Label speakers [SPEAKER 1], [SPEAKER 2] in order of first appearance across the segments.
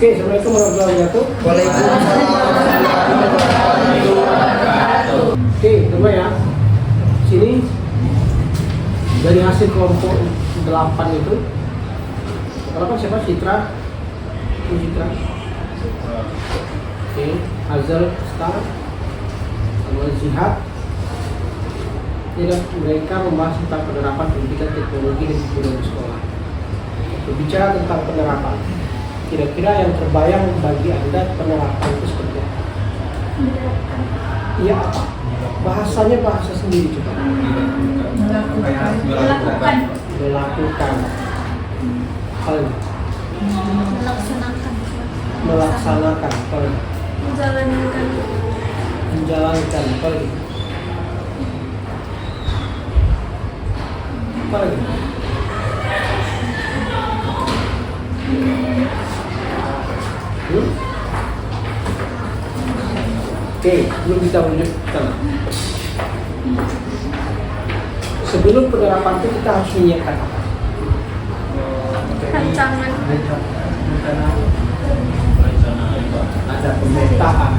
[SPEAKER 1] Oke, Assalamualaikum warahmatullahi wabarakatuh. Oke, coba ya. Sini dari hasil kelompok 8 itu. Kalau siapa? Citra. Citra. Oke, Azal Star. Sama Zihad. Mereka membahas tentang penerapan pendidikan teknologi dan budaya di sekolah. Berbicara tentang penerapan, kira-kira yang terbayang bagi Anda penerapan itu seperti apa? Iya apa? Bahasanya bahasa sendiri coba. Melakukan. Hal ini. Melaksanakan. Hal ini. Menjalankan. Hal ini. Apa lagi? Oke, belum kita lanjutkan. Sebelum penerapan itu kita harus menyiapkan apa?
[SPEAKER 2] Rancangan.
[SPEAKER 1] Ada pemetaan,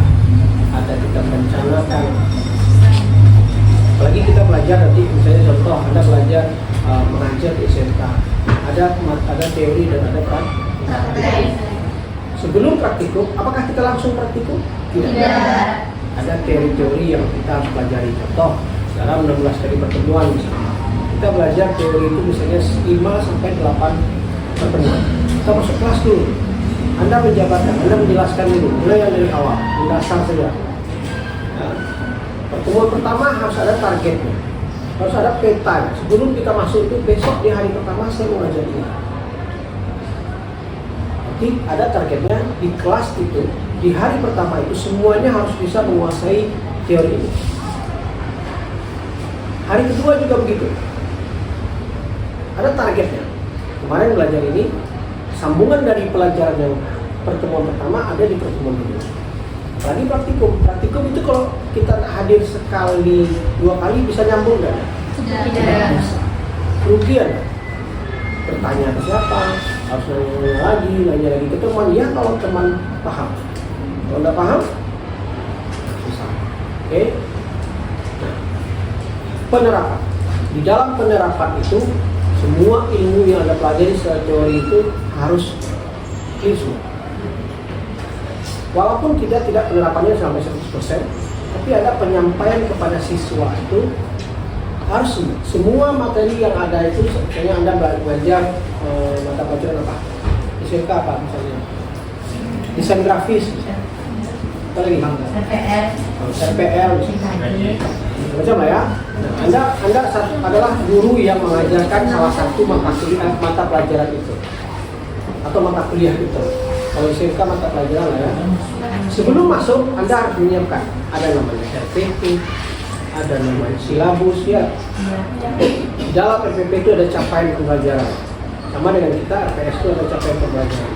[SPEAKER 1] ada kita merencanakan. Apalagi kita belajar nanti, misalnya contoh, Anda belajar mengajar di SMK, ada teori dan ada praktik. Sebelum praktikum, apakah kita langsung praktikum? Tidak. Ada teori-teori yang kita harus pelajari. Contoh, dalam 16 kali pertemuan misalnya, kita belajar teori itu misalnya 5 sampai 8 pertemuan. Kita masuk kelas dulu. Anda menjabarkan, Anda menjelaskan dulu, mulai yang dari awal, mendasar saja. Pertemuan pertama harus ada targetnya, harus ada peta. Sebelum kita masuk itu, besok di hari pertama saya mau ngajar ini. Jadi ada targetnya di kelas itu, di hari pertama itu semuanya harus bisa menguasai teori ini. Hari kedua juga begitu, ada targetnya. Kemarin belajar ini, sambungan dari pelajaran yang pertemuan pertama ada di pertemuan kedua. Lagi praktikum itu kalau kita hadir sekali, 2 kali bisa nyambung nggak?
[SPEAKER 2] Tidak.
[SPEAKER 1] Bisa. Kerugian. Bertanya ke siapa? Harus nanya lagi ke teman. Ya kalau teman paham. Kalau nggak paham, susah. Oke? Nah, penerapan. Di dalam penerapan itu, semua ilmu yang Anda pelajari secara teori itu harus clear semua. Walaupun tidak penerapannya sampai 100%, tapi ada penyampaian kepada siswa itu harus semua materi yang ada itu. Misalnya Anda belajar mata pelajaran apa? SMK apa misalnya? Desain grafis, apa lagi? RPL, macam lah ya. Nah, Anda adalah guru yang mengajarkan salah satu mata pelajaran itu atau mata kuliah itu. Kalau SMK mata pelajaran lah ya. Sebelum masuk, Anda harus menyiapkan. Ada namanya RPP, ada namanya silabus ya. Di dalam RPP itu ada capaian pembelajaran. Sama dengan kita, RPS itu ada capaian pembelajaran.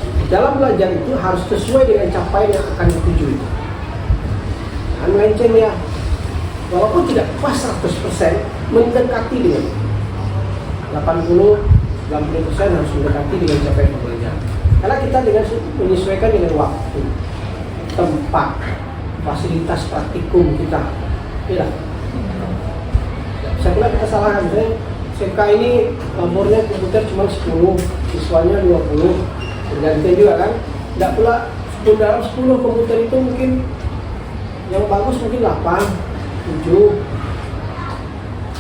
[SPEAKER 1] Di dalam belajar itu harus sesuai dengan capaian yang akan dituju itu. Jangan melenceng ya. Walaupun tidak pas 100%, mendekati dengan 80-90% harus mendekati dengan capaian pembelajaran. Karena kita dengan menyesuaikan dengan waktu, tempat, fasilitas praktikum kita. Tidak. Saya kira kita salah. Misalnya SMK ini nomornya komputer cuma 10, siswanya 20, bergantian juga kan. Tidak pula dalam 10 komputer itu mungkin yang bagus mungkin 8, 7.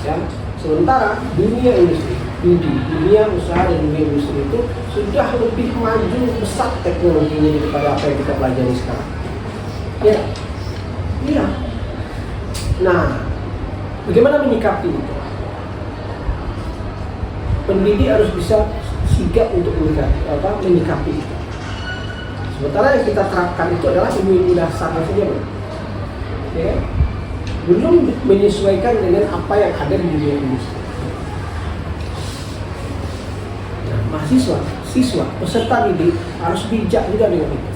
[SPEAKER 1] Ya. Sementara dunia usaha dan dunia industri itu sudah lebih maju pesat teknologinya daripada apa yang kita pelajari sekarang. Ya, iya. Nah, bagaimana menyikapi itu? Pendidik harus bisa sigap untuk menyikapi itu. Sementara yang kita terapkan itu adalah ilmu dasarnya saja, ya. Belum menyesuaikan dengan apa yang ada di dunia industri. Nah, siswa, peserta didik harus bijak juga dengan itu.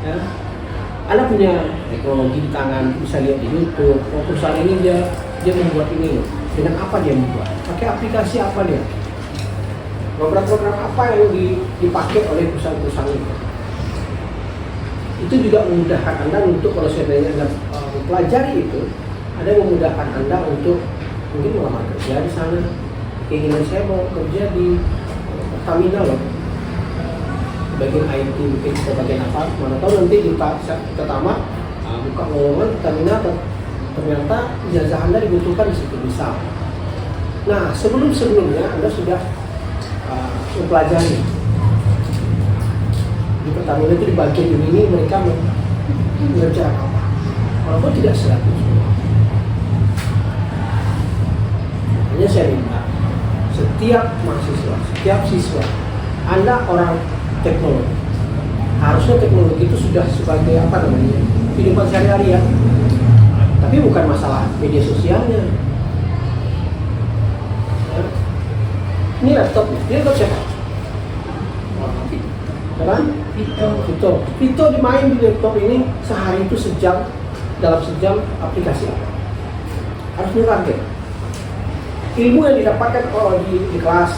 [SPEAKER 1] Ya. Anda punya teknologi di tangan, bisa lihat di YouTube. Perusahaan ini dia membuat ini loh. Dengan apa dia membuat? Pakai aplikasi apa dia? program-program apa yang dipakai oleh perusahaan-perusahaan itu. Itu juga memudahkan Anda untuk kalau seandainya Anda pelajari itu, ada yang memudahkan Anda untuk mungkin melamar kerja di sana. Keinginan saya mau kerja di Pertamina loh, bagian IT mungkin bagian apa, mana tahu nanti kita tamat buka lowongan Pertamina ternyata ijazah Anda dibutuhkan di situ misal. Nah sebelumnya Anda sudah mempelajari di Pertamina itu di bagian ini mereka mengerjakan apa, walaupun tidak 100%. Makanya saya minta setiap mahasiswa, setiap siswa, Anda orang teknologi, harusnya teknologi itu sudah sebagai apa namanya kehidupan sehari-hari ya. Tapi bukan masalah media sosialnya. Ini laptop siapa? Kan? Vito dimain di laptop ini sehari itu sejam, dalam sejam aplikasi apa? Harusnya target. Ilmu yang didapatkan di kelas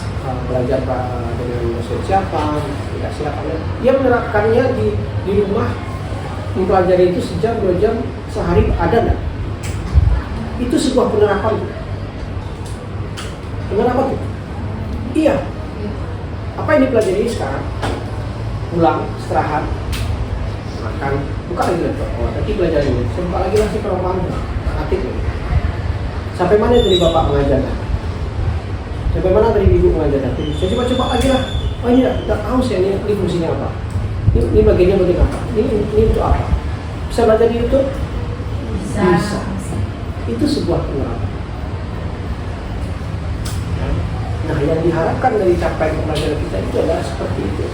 [SPEAKER 1] belajar dengan dosen siapa, aplikasi apa, dia menerapkannya di rumah mempelajari itu sejam 2 jam sehari ada nggak? Itu sebuah penerapan. Penerapan itu? Iya. Apa yang dipelajari sekarang? Pulang, istirahat, makan, buka lagi laptop. Tadi belajar ini, buka lagi nasi perumahan, aktif. Sampai mana tadi bapak mengajarkan? Sampai mana tadi ibu mengajarkan? Saya coba lagi lah. Oh ini tidak tahu saya ini fungsinya apa. Ini bagiannya bagian apa? Ini untuk apa? Bisa belajar di YouTube? Bisa. Itu sebuah penerapan. Nah, yang diharapkan dari capaian pembelajaran kita itu adalah seperti itu.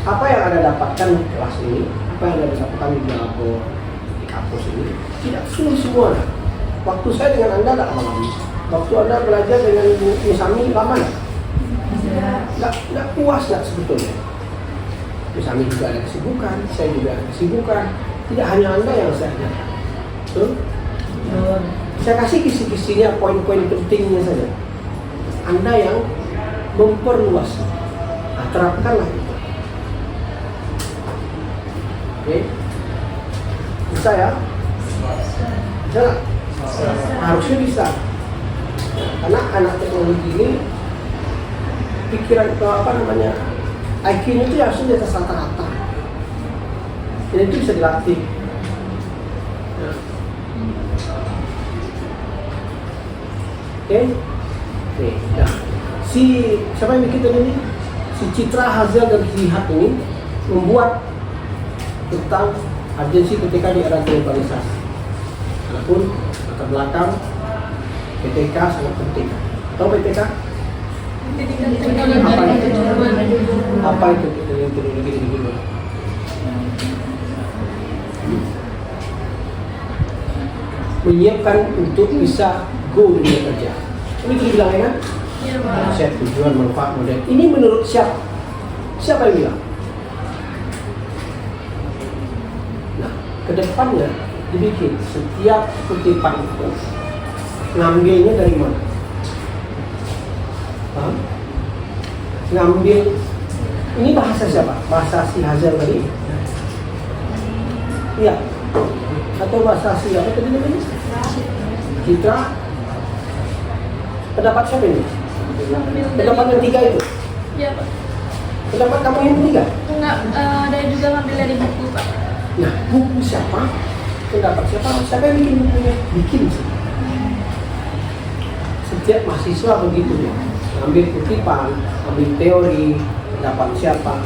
[SPEAKER 1] Apa yang Anda dapatkan di kelas ini, apa yang Anda dapatkan di labor, di kampus ini, tidak sulit semua. Waktu saya dengan Anda tidak lama. Waktu Anda belajar dengan Ibu Misami lama nggak puas nggak sebetulnya. Misami juga ada kesibukan, saya juga ada kesibukan. Tidak hanya Anda yang saya ajarkan. Betul? Saya kasih kisi-kisinya, poin-poin pentingnya saja. Anda yang memperluas, terapkanlah itu. Oke, bisa ya? Bisa lah. Harusnya bisa. Karena anak teknologi ini pikiran IQ-nya itu harusnya di atas rata-rata. Dan itu bisa dilatih. Oke. Nah, siapa yang bikin ini? Si Citra Hazel dan Zihat ini membuat tentang urgensi ketika di era globalisasi. Walaupun latar belakang PTK sangat penting. Tahu PTK? Apa itu teknologi ini? Menyiapkan untuk bisa go dunia kerja. Ini dibilang kan? Konsep, tujuan, manfaat, model. Ini menurut siapa? Siapa yang bilang? Nah, kedepannya dibikin setiap kutipan itu ngambilnya dari mana? Ngambil ini bahasa siapa? Bahasa si Hazel tadi? Iya. Atau bahasa si apa tadi namanya? Citra. Pendapat siapa ini? Pendapat yang 3 itu?
[SPEAKER 2] Iya Pak.
[SPEAKER 1] Pendapat kamu yang 3?
[SPEAKER 2] Enggak, ada juga ngambil dari buku Pak.
[SPEAKER 1] Nah, buku siapa? Pendapat siapa? Siapa yang bikin bukunya? Bikin sih. Setiap mahasiswa begitu ya. Ambil kutipan, ambil teori, pendapat siapa.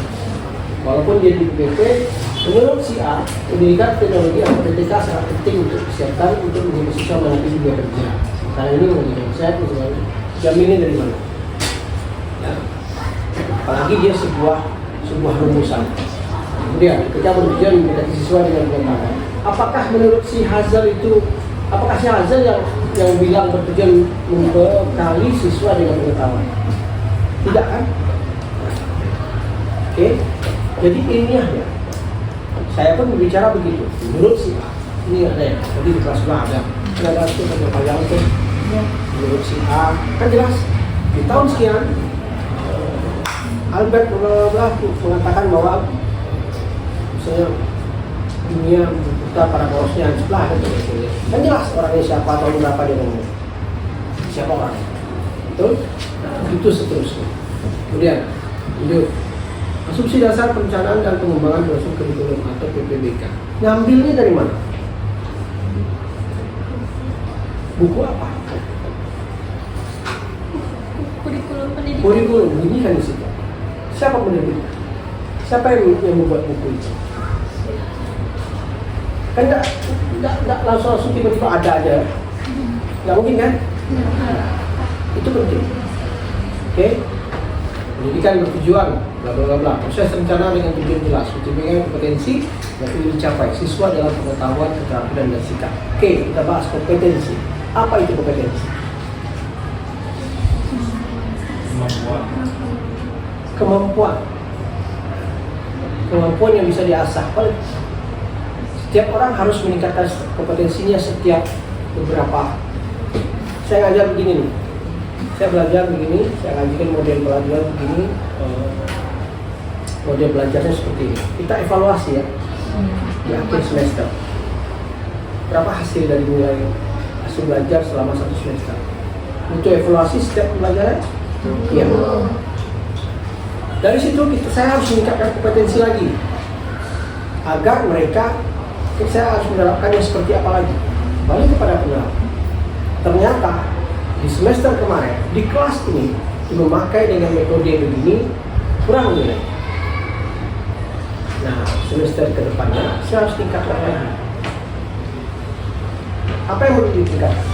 [SPEAKER 1] Walaupun dia di PP, menurut si A, pendidikan teknologi atau PTK sangat penting untuk disiapkan untuk menjadi mahasiswa menghadapi dunia kerja. Karena ini menjadi konsep, misalnya jaminnya dari mana? Ya. Apalagi dia sebuah rumusan. Kemudian kita bertujuan mendekati siswa dengan pengetahuan. Apakah menurut si Hazel itu, apakah si Hazel yang bilang bertujuan membekali siswa dengan pengetahuan? Tidak kan? Oke, jadi ilmiahnya. Saya pun berbicara begitu. Menurut si A, ini ada ya. Tadi di kelas 2 ada itu panjang itu. Menurut si A kan jelas di tahun sekian Albert mengatakan bahwa misalnya dunia berputar pada porosnya sebelah ada kan jelas orangnya siapa atau berapa dia ngomong siapa orangnya, betul? Itu seterusnya. Kemudian lanjut, asumsi dasar perencanaan dan pengembangan proses kurikulum atau PPBK. Ngambilnya dari mana? Buku apa?
[SPEAKER 2] Kurikulum pendidikan.
[SPEAKER 1] Kurikulum ini kan di situ. Siapa penerbitnya? Siapa yang membuat buku itu? Kan nggak langsung tiba-tiba ada aja. Nggak mungkin kan? Itu penting. Oke? Pendidikan bertujuan, bla bla bla. Proses rencana dengan tujuan jelas, mencapai kompetensi yang ingin dicapai siswa dalam pengetahuan, keterampilan dan sikap. Oke, kita bahas kompetensi. Apa itu kompetensi? Kemampuan yang bisa diasah. Setiap orang harus meningkatkan kompetensinya setiap beberapa. Saya ngajar begini nih. Saya belajar begini, saya ngajarkan model belajar begini. Model belajarnya seperti ini. Kita evaluasi ya di akhir semester. Berapa hasil dari mulai hasil belajar selama 1 semester? Untuk evaluasi setiap pembelajaran? Iya. Dari situ saya harus meningkatkan kompetensi lagi agar mereka, saya harus menerapkannya seperti apa lagi. Balik kepada penerap. Ternyata di semester kemarin di kelas ini memakai dengan metode begini kurang nilai. Nah, semester kedepannya saya harus tingkatkan lagi. Apa yang perlu ditingkatkan?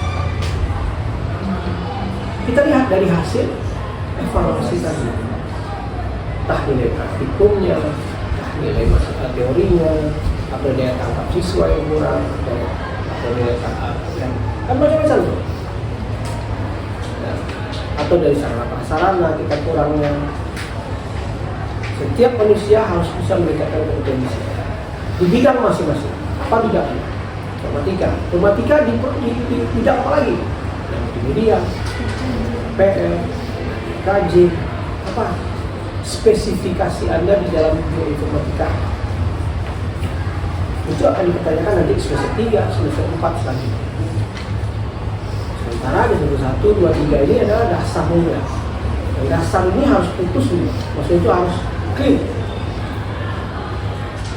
[SPEAKER 1] Kita lihat dari hasil evaluasi tadi. Entah nilai praktikumnya, entah nilai masalah teorinya, atau daya tangkap siswa yang kurang, atau nilai tangkap yang kan macam-macam tuh. Nah, atau dari sarana prasarana kita kurangnya. Setiap manusia harus bisa meningkatkan kompetensi di bidang masing-masing. Apa bidangnya? Informatika di bidang apa lagi? Multimedia, PR, KJ, apa? Spesifikasi Anda di dalam informatika. Itu akan dipertanyakan nanti semester 3, semester 4 selanjutnya. Sementara di semester 1, 2, 3 ini adalah dasarnya. Dan dasar ini harus putus dulu. Maksudnya itu harus clear.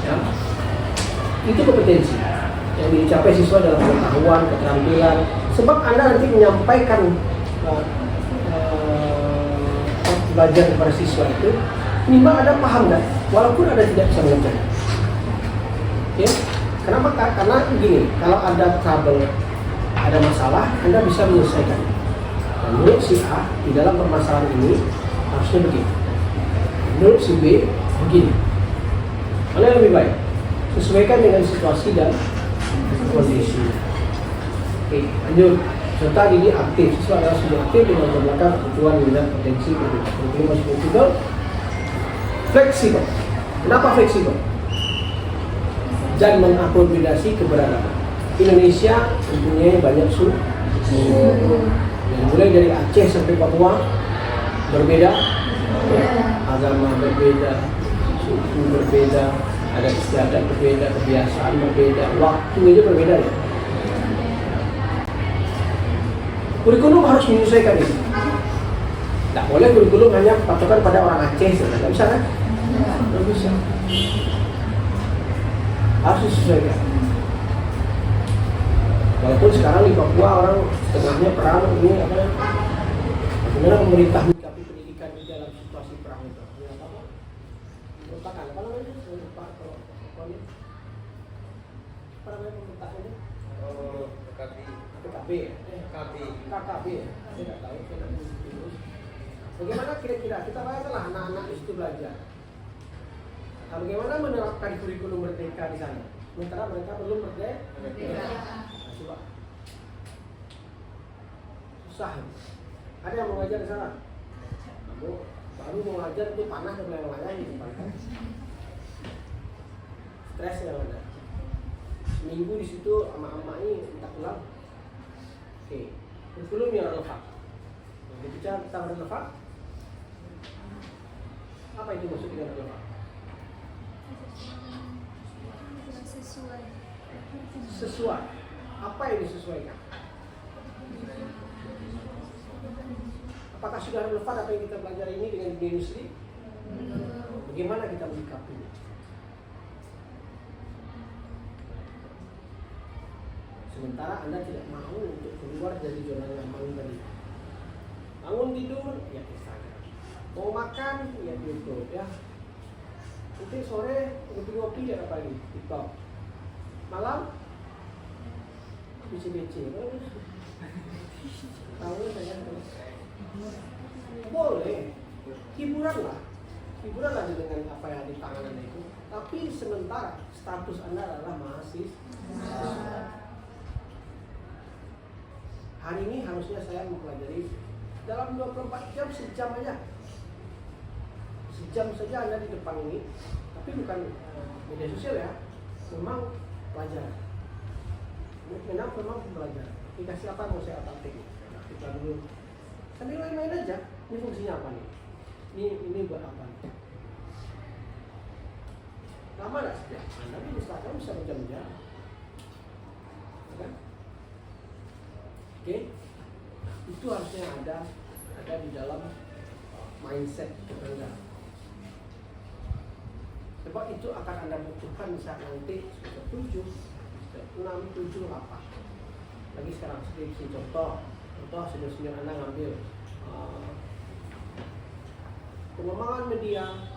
[SPEAKER 1] Ya. Itu kompetensi yang dicapai siswa dalam pengetahuan, keterampilan. Sebab Anda nanti menyampaikan belajar kepada siswa itu, minimal Anda paham kan? Walaupun Anda tidak bisa mengajar. Ya, kenapa? Karena begini, kalau ada trouble, ada masalah, Anda bisa menyelesaikan. Dan menurut si A, di dalam permasalahan ini harusnya begini. Menurut si B, begini. Mana yang lebih baik? Sesuaikan dengan situasi dan kondisi. Oke, lanjut. Serta diri aktif, siswa adalah sudah aktif dengan belakang kebutuhan minat potensi kurikulum masih fleksibel. Fleksibel. Kenapa fleksibel? Dan mengakomodasi keberagaman. Indonesia mempunyai banyak suku. Yang mulai dari Aceh sampai Papua berbeda, agama berbeda, suku berbeda, ada istiadat berbeda, kebiasaan berbeda, waktu aja berbeda ya. Kurikulum harus menyesuaikan itu. Tidak boleh kurikulum hanya patokan pada orang Aceh, tidak bisa kan? Tidak bisa. Harus disesuaikan. Walaupun sekarang di Papua orang setengahnya perang ini apa? Bagaimana pemerintah menyikapi pendidikan di dalam situasi perang itu? Ya, apa? Merupakan apa namanya? Apa namanya pemerintahnya? PKB ya? KKB ya? Saya tidak tahu, saya tidak tahu. Bagaimana kira-kira kita bayangkanlah anak-anak itu belajar. Nah, bagaimana menerapkan kurikulum merdeka di sana? Sementara mereka belum merdeka. Nah, coba. Susah. Ada yang mau ngajar di sana? Kamu baru mau ngajar itu panas dan melayang-layang di depan. Stres yang ada. Seminggu di situ ama-ama ini minta pulang. Oke, kurikulum yang relevan. Yang bicara tentang relevan, Apa itu maksud dengan relevan?
[SPEAKER 2] Sesuai.
[SPEAKER 1] Sesuai. Apa yang disesuaikan? Apakah sudah relevan apa yang kita pelajari ini dengan dunia industri? Bagaimana kita menyikapinya? Sementara Anda tidak mau untuk keluar dari zona nyaman tadi. Bangun tidur, ya Instagram. Mau makan, ya YouTube ya. Nanti sore ngopi-ngopi ya apa lagi? TikTok. Malam BC-BC. Tahu saya terus. Boleh. Hiburanlah dengan apa yang di tangan Anda itu. Tapi sementara status Anda adalah mahasiswa. Hari ini harusnya saya mempelajari dalam 24 jam, sejam aja. Sejam saja Anda di depan ini, tapi bukan media sosial ya, memang pelajaran. Memang pelajaran. Aplikasi apa mau saya update? Kita dulu. Sambil main-main aja. Ini fungsinya apa nih? Ini buat apa nih? Lama nggak sejam? Anda di Instagram bisa berjam-jam, kan? Oke, itu harusnya ada di dalam mindset Anda. Sebab itu akan Anda butuhkan saat nanti semester 7, 6, 7, 8. Lagi sekarang skripsi contoh senior Anda ngambil pengembangan media,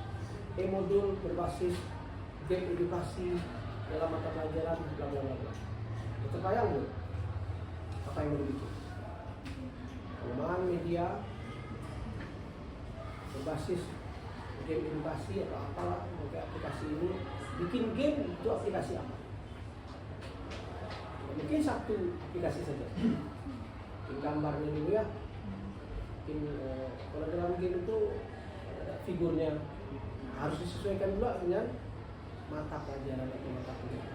[SPEAKER 1] modul berbasis game edukasi dalam mata pelajaran bla bla bla. Terbayang belum? Apa yang mau dibikin? Pengembangan media berbasis game edukasi atau apalah, pakai aplikasi ini. Bikin game itu aplikasi apa? Mungkin satu aplikasi saja. Bikin gambarnya dulu ya. Bikin kalau dalam game itu ada figurnya, harus disesuaikan juga dengan mata pelajaran atau mata kuliah.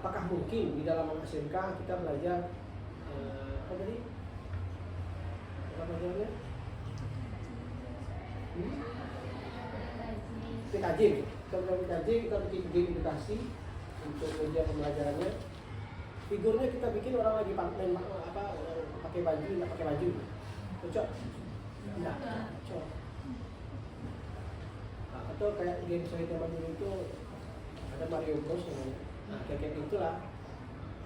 [SPEAKER 1] Apakah mungkin di dalam SMK kita belajar apa tadi? Apa pelajarannya? PKJ. Kita belajar PKJ, kita bikin game edukasi untuk media pembelajarannya. Figurnya kita bikin orang lagi pakai baju, nggak pakai baju. Cocok? Enggak. Cocok. Nah, atau kayak game saya zaman dulu itu ada Mario Bros namanya. Nah, kayak itulah.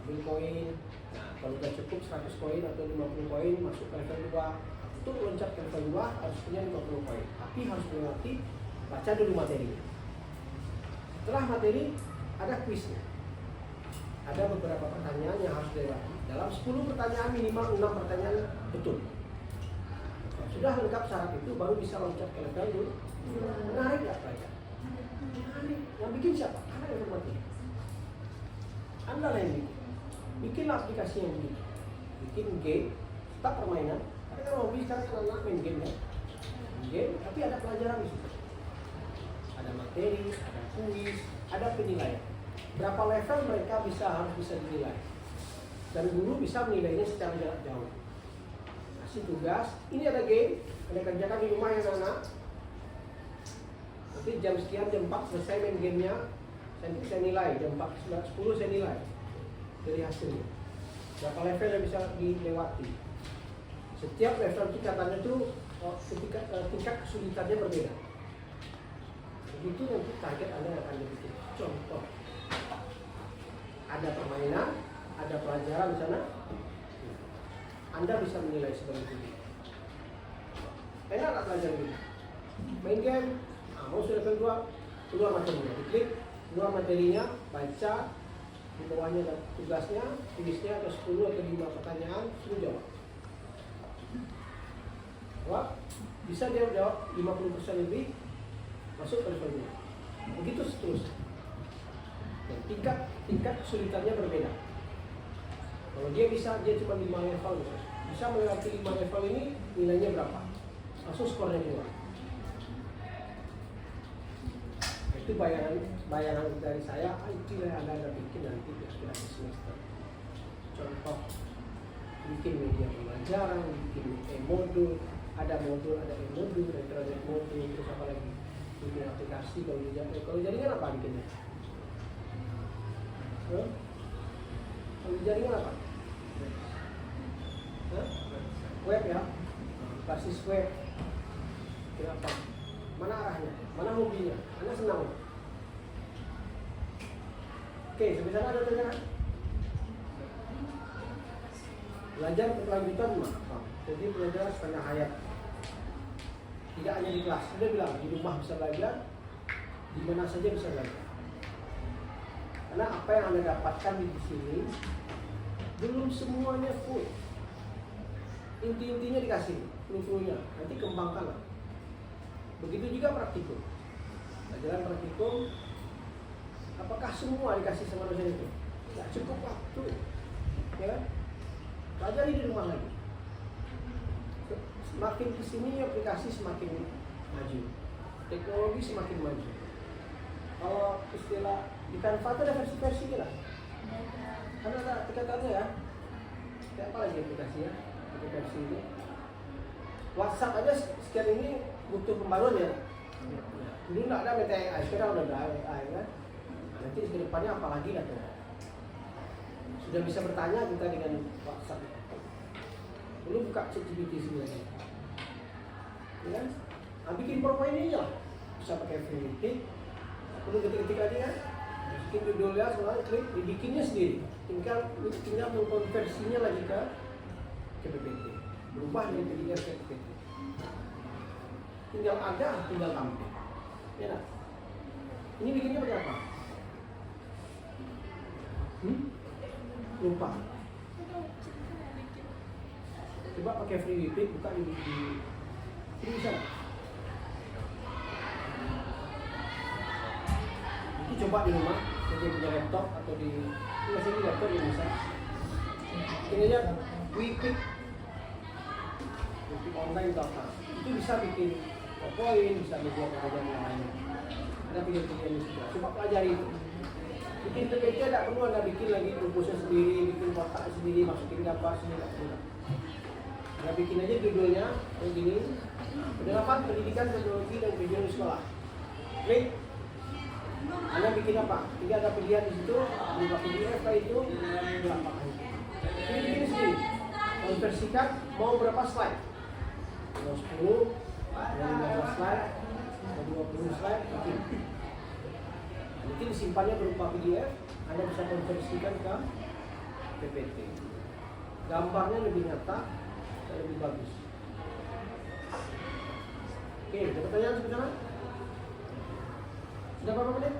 [SPEAKER 1] Ambil koin. Nah, kalau udah cukup 100 koin atau 50 koin masuk ke level 2. Untuk loncat ke level 2 harus punya 50 koin. Tapi harus mengerti baca dulu materi. Setelah materi ada kuisnya. Ada beberapa pertanyaan yang harus dilewati. Dalam 10 pertanyaan minimal 6 pertanyaan betul. Sudah lengkap syarat itu baru bisa loncat ke level dulu. Menarik nggak pelajar? Menarik. Yang bikin siapa? Anda yang bermateri. Anda yang bikin. Bikinlah aplikasi yang begini. Bikin game, tetap permainan. Karena kan hobi sekarang kan anak main game ya. Game, tapi ada pelajaran di situ. Ada materi, ada kuis, ada penilaian. Berapa level mereka harus bisa dinilai. Dan guru bisa menilainya secara jarak jauh. Kasih tugas, ini ada game, Anda kerjakan di rumah yang anak. Nanti jam sekian, jam 4 selesai main gamenya. Saya nilai, jam 4, 10 saya nilai dari hasilnya. Berapa level yang bisa dilewati. Setiap level tingkatannya itu tingkat kesulitannya berbeda. Begitu nanti target Anda akan dibikin. Contoh, ada permainan, ada pelajaran di sana. Anda bisa menilai sebagai itu. Enak nggak pelajaran ini? Main game, mau sudah level 2, keluar materinya, diklik, keluar materinya, baca, di bawahnya ada tugasnya, tulisnya ada 10 atau 5 pertanyaan, suruh jawab. Wah, bisa dia jawab 50% lebih, masuk ke level 2. Begitu seterusnya. Dan tingkat kesulitannya berbeda. Kalau dia cuma 5 level, bisa melewati 5 level ini, nilainya berapa? Langsung skornya keluar. Itu bayangan dari saya, itu yang Anda bikin nanti di akhir semester. Contoh, bikin media pembelajaran, bikin modul, ada modul, ada modul, elektronik modul, terus apa lagi? Bikin aplikasi kalau jaringan. Kalau jaringan apa bikinnya? Hah? Kalau jaringan apa? Hah? Web ya? Basis web. Kenapa? Mana arahnya? Mana hobinya? Anda senang? Oke, sampai sana ada pertanyaan? Belajar berkelanjutan mah. Jadi belajar setengah hayat. Tidak hanya di kelas. Dia bilang di rumah bisa belajar, di mana saja bisa belajar. Karena apa yang Anda dapatkan di sini belum semuanya full. Inti-intinya dikasih, clue-cluenya. Nanti kembangkanlah. Begitu juga praktikum. Pelajaran praktikum, apakah semua dikasih sama dosen itu? Tidak cukup waktu, ya kan? Pelajari di rumah lagi. Semakin kesini aplikasi semakin maju, teknologi semakin maju. Kalau istilah di Canva itu ada versi-versinya lah. Karena ada tingkatannya ya. Kayak apa lagi aplikasi ya? Versi ini. WhatsApp aja sekian ini butuh pembaruan ya. Dulu nggak ada Meta AI, sekarang udah ada AI kan. Nanti ke depannya apa lagi lah tuh? Sudah bisa bertanya kita dengan WhatsApp. Dulu buka ChatGPT sebenarnya. Ya kan? Nah, bikin PowerPoint ini lah. Bisa pakai Affinity. Perlu ketik-ketik aja kan. Bikin judulnya, semuanya klik, dibikinnya sendiri. Tinggal mengkonversinya lagi ke PPT. Berubah dari PDF ke PPT. Tinggal ada, tinggal tampil. Ya kan? Ini bikinnya pakai apa? Lupa. Coba pakai free WP, buka di ini bisa. Itu coba di rumah, jadi punya laptop atau di masih di laptop ya bisa. Ini aja WP online data. Itu bisa bikin PowerPoint, bisa membuat pekerjaan yang lain. Ada pilihan-pilihan juga. Coba pelajari itu. Bikin PPT tidak perlu Anda bikin lagi rumusnya sendiri, bikin kotak sendiri, masukin gambar sendiri, tidak perlu. Anda bikin aja judulnya kayak gini. Penerapan pendidikan teknologi dan tujuan sekolah. Klik. Anda bikin apa? Tidak ada pilihan di situ, buka PDF itu, berapa? Ini bikin sendiri. Konversikan mau berapa slide? Mau 10, mau 15 slide, mau 20 slide, bikin. Nanti disimpannya berupa PDF, Anda bisa konversikan ke PPT. Gambarnya lebih nyata dan lebih bagus. Oke, ada pertanyaan sebenarnya? Sudah berapa menit?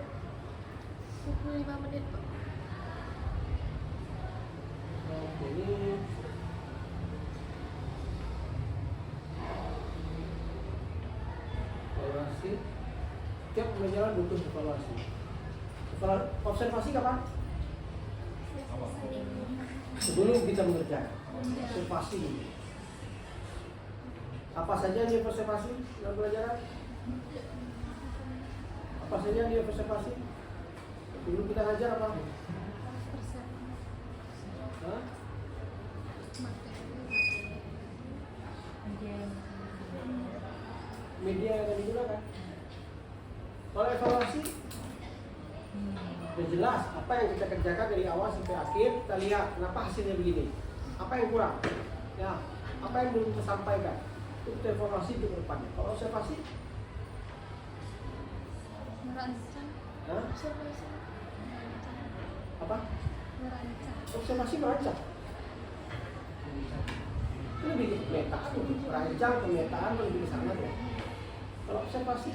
[SPEAKER 2] 25 menit, Pak.
[SPEAKER 1] Oke, ini evaluasi. Tiap pembelajaran butuh evaluasi. Observasi kapan? Sebelum kita mengerjakan. Observasi dulu. Apa saja yang diobservasi dalam pelajaran? Apa saja yang diobservasi? Dulu kita ngajar apa? Hah? Media yang akan digunakan. Kalau evaluasi, sudah jelas apa yang kita kerjakan dari awal sampai akhir. Kita lihat kenapa hasilnya begini. Apa yang kurang? Ya, apa yang belum tersampaikan? Itu kita evaluasi untuk depannya. Kalau observasi,
[SPEAKER 2] Merancang.
[SPEAKER 1] hah?
[SPEAKER 2] Observasi.
[SPEAKER 1] Apa?
[SPEAKER 2] Merancang.
[SPEAKER 1] Observasi merancang. Itu lebih ke pemetaan, merancang pemetaan lebih ke sana ya. Kalau observasi,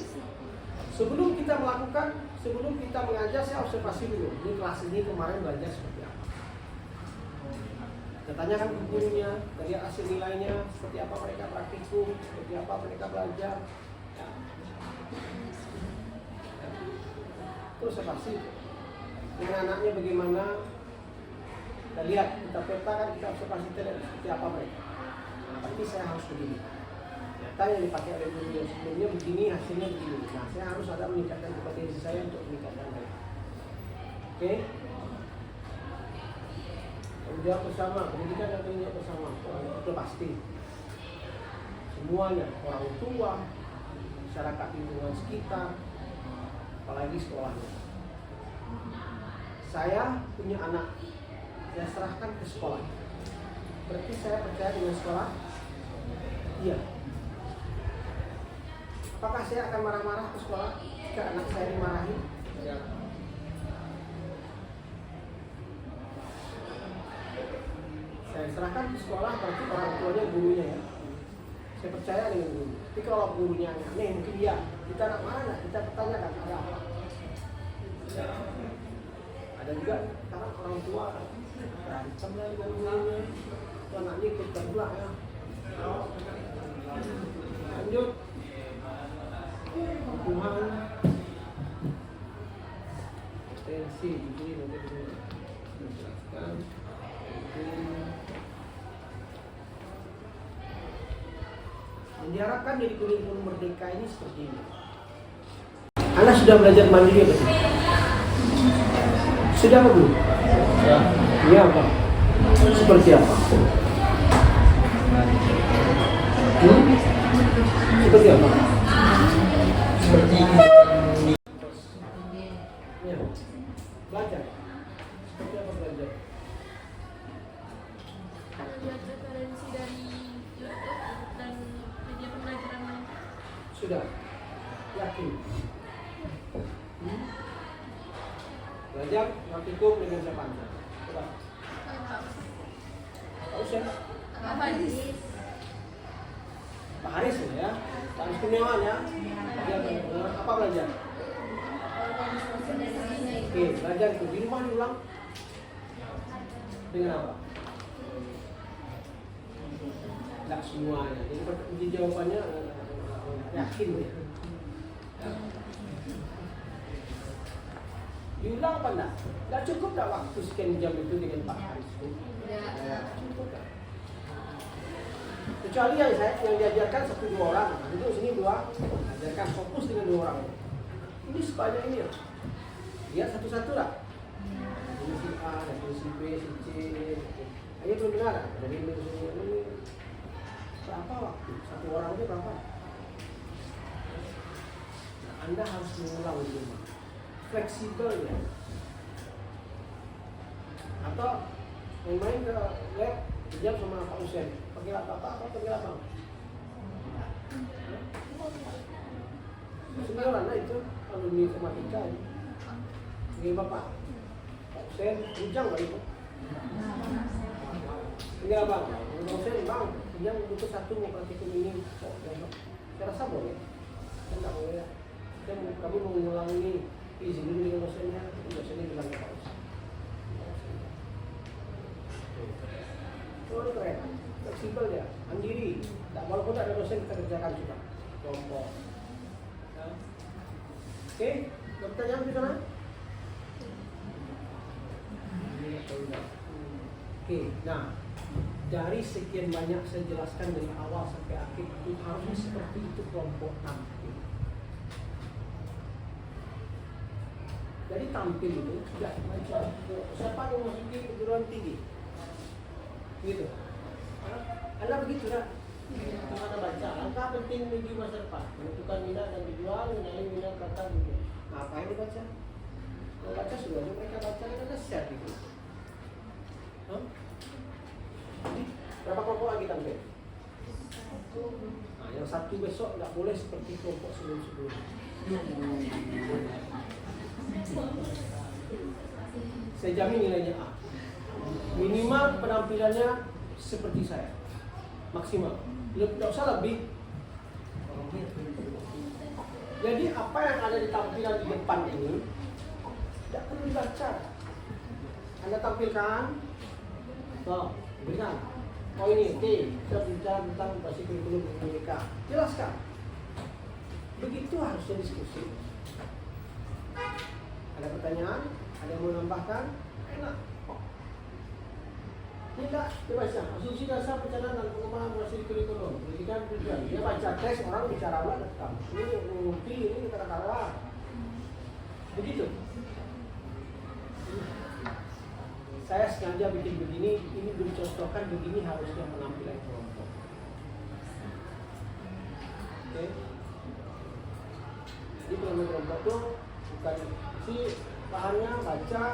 [SPEAKER 1] sebelum kita melakukan, sebelum kita mengajar, saya observasi dulu. Ini kelas ini kemarin belajar seperti apa. Kita tanyakan ke gurunya, dari hasil nilainya, seperti apa mereka praktikum, seperti apa mereka belajar. Ya. Itu observasi. Dengan anaknya bagaimana, kita lihat, kita petakan, kita observasi seperti apa mereka. Nah, berarti saya harus begini. Data yang dipakai oleh guru yang sebelumnya begini, hasilnya begini. Nah, saya harus ada meningkatkan kompetensi saya untuk meningkatkan mereka. Oke? Tanggung jawab bersama, pendidikan dan tanggung jawab bersama. Oh, itu pasti. semuanya, orang tua, masyarakat lingkungan sekitar, apalagi sekolahnya. Saya punya anak, saya serahkan ke sekolah. Berarti saya percaya dengan sekolah? Iya. Apakah saya akan marah-marah ke sekolah jika anak saya dimarahi? Ya. Saya serahkan ke sekolah, berarti orang tuanya gurunya ya. Saya percaya dengan guru. Tapi kalau gurunya aneh, mungkin dia. Kita nak marah nggak? Kita pertanyakan ada apa? Ya. Ada juga karena orang tua berantem lah dengan gurunya. Itu anaknya ikut terbelak ya. Lanjut. Tuhan. Tensi, begini nanti dulu. Jelaskan. Yang diharapkan dari kurikulum merdeka ini seperti ini. Anda sudah belajar mandiri apa? Sudah apa belum? Ya. Iya apa? Seperti apa? Seperti apa? Seperti ya. Belajar. Seperti apa belajar?
[SPEAKER 2] Lihat referensi dari YouTube dan media pembelajaran lain.
[SPEAKER 1] Sudah. Yakin. Belajar praktikum dengan siapa? Coba. Tahu siapa?
[SPEAKER 2] Apa Haris?
[SPEAKER 1] Pak Haris ya. Pak Haris Kurniawan ya. Apa belajar? Oke, belajar itu di rumah diulang dengan apa? Tidak semuanya. Jadi jawabannya yakin ya. Diulang apa enggak? Enggak cukup tak waktu sekian jam itu dengan Pak Haris itu? Ya, cukup tak? Kecuali yang diajarkan 1-2 orang, duduk sini 2, ajarkan fokus dengan 2 orang. Ini sebanyak ini ya. Lihat satu-satu lah. Ini si A, ini si B, si C. Ini belum benar. Jadi ini berapa waktu? 1 orang itu berapa? Nah, Anda harus mengulang di rumah. Fleksibel ya. Atau main ke lab, jam sama Pak Usen. Pakai laptop apa? Pakai laptop. Sebenarnya lah itu alumni informatika. Ini Bapak Pak Usen, ujang lah itu. Ini abang, Pak Usen bang, ujang butuh 1 mau praktikum ini. Saya rasa boleh. Saya tidak boleh. Kami mau mengulang ini. Izin dulu dengan dosennya, dosennya bilang ke Pak Usen. Oh, ini keren. Fleksibel ya, mandiri. Walaupun tak ada dosen kita kerjakan juga. Kelompok. Ya. Oke, ada pertanyaan di sana? Oke, nah dari sekian banyak saya jelaskan dari awal sampai akhir itu harusnya seperti itu kelompok tampil. Jadi tampil itu tidak macam siapa yang masuki perguruan tinggi, gitu. Anda begitu lah. Mana baca, angka penting menuju masa depan, menentukan minat dan tujuan, mengenai minat kata gitu. Apa yang dibaca? Kalau baca sudah, mereka baca kan ada share gitu. Jadi berapa kelompok lagi tampil? Nah, yang 1 besok nggak boleh seperti kelompok sebelum-sebelumnya. Saya jamin nilainya A. Minimal penampilannya seperti saya. Maksimal. Tidak usah lebih. Jadi apa yang ada di tampilan di depan ini tidak perlu dibaca. Anda tampilkan. Oh, benar. Oh ini, oke. Kita bicara tentang basic kurikulum merdeka. Jelaskan. Begitu harusnya diskusi. Ada pertanyaan? Ada yang mau nambahkan? Enak. Tidak, dibaca. Asumsi dasar perencanaan dan pengembangan basic kurikulum. Pendidikan tujuan. Dia baca teks, orang bicara ulang tetap. Ini mengerti, ini kata-kata. Begitu. Saya sengaja bikin begini, ini dicontohkan begini harusnya penampilan kelompok. kami kelompok tuh bukan si bahannya baca,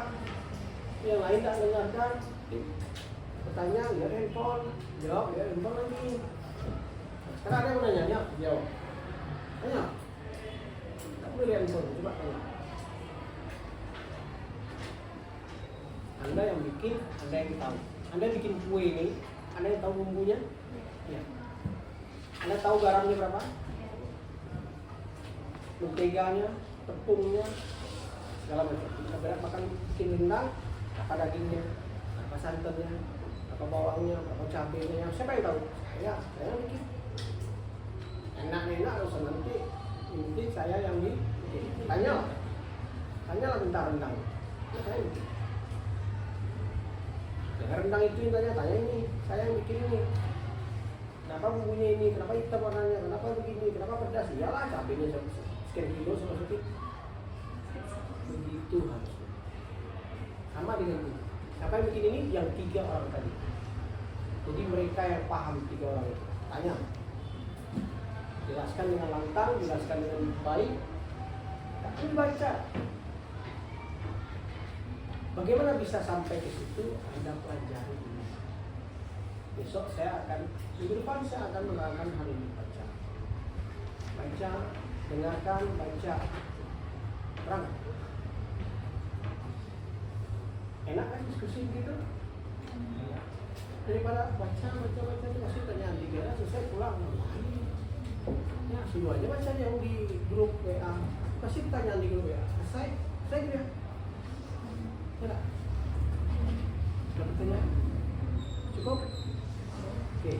[SPEAKER 1] yang lain tak dengarkan, bertanya lihat handphone, jawab lihat handphone lagi. Sekarang ada yang nanya, jawab, tanya, kamu lihat handphone, coba tanya. Anda yang bikin, Anda yang tahu. Anda bikin kue ini, Anda yang tahu bumbunya? Ya. Anda tahu garamnya berapa? Menteganya, tepungnya, segala macam. Kita berat makan bikin rendang, apa dagingnya, apa santannya, apa bawangnya, apa cabenya. Siapa yang tahu? Saya yang bikin. Enak-enak harus nanti. Ini saya yang bikin. Tanyalah tentang rendang. Ya, saya bikin. Dengan rendang itu tanya ini, saya yang bikin ini. Kenapa bumbunya ini, kenapa hitam warnanya, kenapa begini, kenapa pedas? Iyalah cabenya sekian kilo sama sedikit. Begitu harusnya. Sama dengan ini. Siapa yang bikin ini? Yang 3 orang tadi. Jadi mereka yang paham 3 orang itu. Tanya. Jelaskan dengan lantang, jelaskan dengan baik. Tapi baca. Bagaimana bisa sampai ke situ? Anda pelajari ini. Besok saya akan, minggu depan saya akan menerangkan hal ini. Baca, dengarkan, baca. Terang. Enak kan diskusi gitu? Ya. Daripada baca itu masih tanya 3 selesai pulang. Ya, suruh aja baca yang di grup WA. Kasih pertanyaan di grup WA. Selesai gitu ya. Tidak. Sudah bertanya? Cukup? Oke.